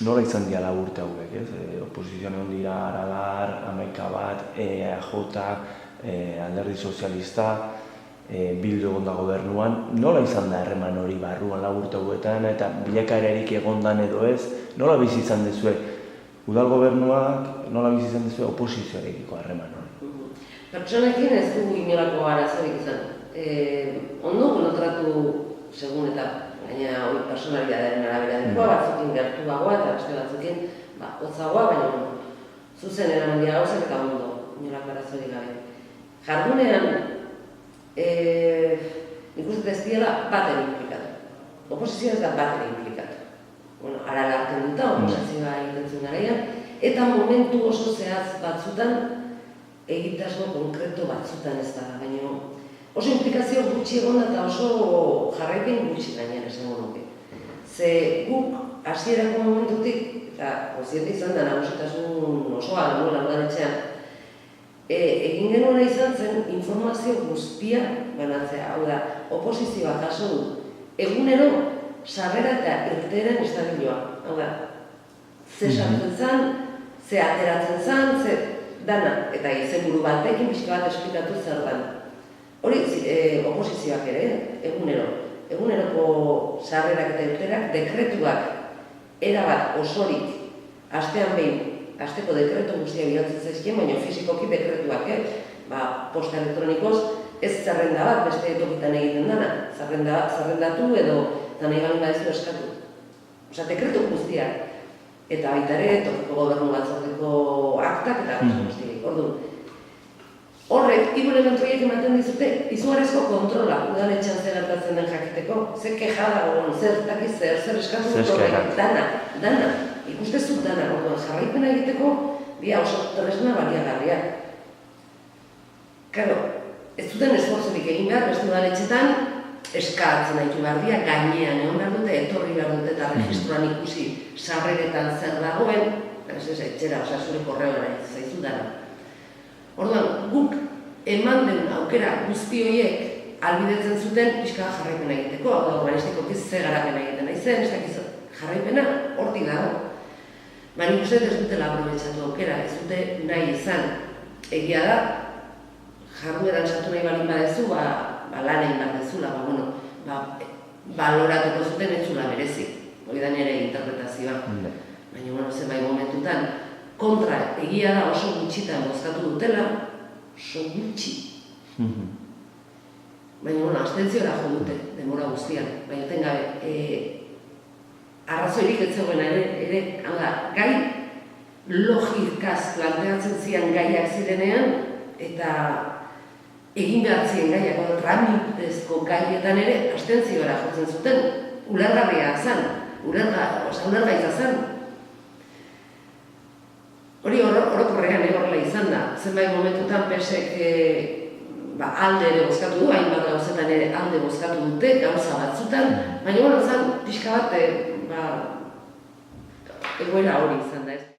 nola izan dira urte hauek, ez? Oposizioan egon dira Aralar, Hamaika Bat, EAJ, Alderdi Sozialista, Bildu egon da gobernuan, nola izan da harreman hori barruan urte hauetan eta bilakaerarik egondan edo ez, nola bizi izan duzue udal gobernuak, nola bizi izan duzue oposizioarekiko harreman hori? Pertsonekin ez dugu inolako arazorik izan. Ondo tratu segun eta gaina hori personalitatearen araberarekoa, batzukin gertuagoa eta beste batzukin hotzagoa, baina zuzen eraman dira gauzak eta ondo, inolako arazorik gabe. Jardunean, nik uste ez diela baten implikatu. Oposizioa ez da baten implikatu. Arala hartzen duta, oposizioa egiten zuen garaian, eta momentu oso zehaz batzutan, egitasmo konkreto batzutan ez da, baina oso implikazio gutxi egon da eta oso jarraipen gutxi gainean esango nuke. Ze guk hasierako momentutik, eta kontziente izan da nagusitasun osoa dagoela udaletxean, egin genuena izan zen informazio guztia banatzea. Hau da, oposizioa jaso du egunero sarrera eta irteeren estabiloa. Hau da, ze sartzen zen, ze ateratzen zen, ze dana, eta izenburu batekin pixka bat esplikatu zer dan. Hori oposizioak ere, egunero. Eguneroko sarrerak eta irterak, dekretuak erabat osorik, astean behin, asteko dekretu guztia bidaltzen zaizkien, baina fizikoki dekretuak, posta elektronikoz, ez zerrenda bat, beste tokitan egiten dana, zerrendatu edo eta nahi balin badezu eskatu. Osa, dekretu guztiak. Eta baita ere, tokiko gobernu batzordeko aktak eta guztiak. Orduan, horrek, hiru elementu horiek ematen dizute, izugarrizko kontrola, udaletxean zer gertatzen den jakiteko, zer kejada gogon, zer dakiz zer eskatu dut horrek, dana. Ikustezut dana, jarraipena egiteko, dia oso tresna baliagarriak. Karo, ez zuten esfortzurik egin behar, beste udaletxetan, eskatzen haitu behar dia, gainean egon behar dute, etorri behar dute eta registroan ikusi sarreretan zer dagoen, etxera, zure korreoan zaizu dara. Orduan, guk eman den aukera guzti horiek albidetzen zuten pixka jarraipena egiteko, hau da, urbanistikoki ze garapena egiten nahi zen, ez dakiz jarraipena hortik dago. Baina nik uste ez dutela aprobetxatu aukera, ez dute nahi izan. Egia da, jardueran sartu nahi balin badezu, lan egin behar dezula, baloratuko zuten ez zula berezi. Hori da nire interpretazioa. Baina, zenbait momentutan, kontra egia da oso gutxitan bozkatu dutela, oso gutxi. Baina, abstentziora jo dute, denbora guztian. Baina, tengabe, arrazoirik ez zegoen ere, gai logikaz planteatzen zian gaiak zirenean, eta egin behar ziren gaiak, tramitezko gaietan ere, abstentziora jotzen zuten, ulergarria zen, ulergaitza zen. Hori orokorrean horrela izan da, zenbait momentutan pesek alde ere bozkatu du, hainbat gauzetan ere alde bozkatu dute, gauza batzutan, baina zan pixka bat egoera hori izan da ez.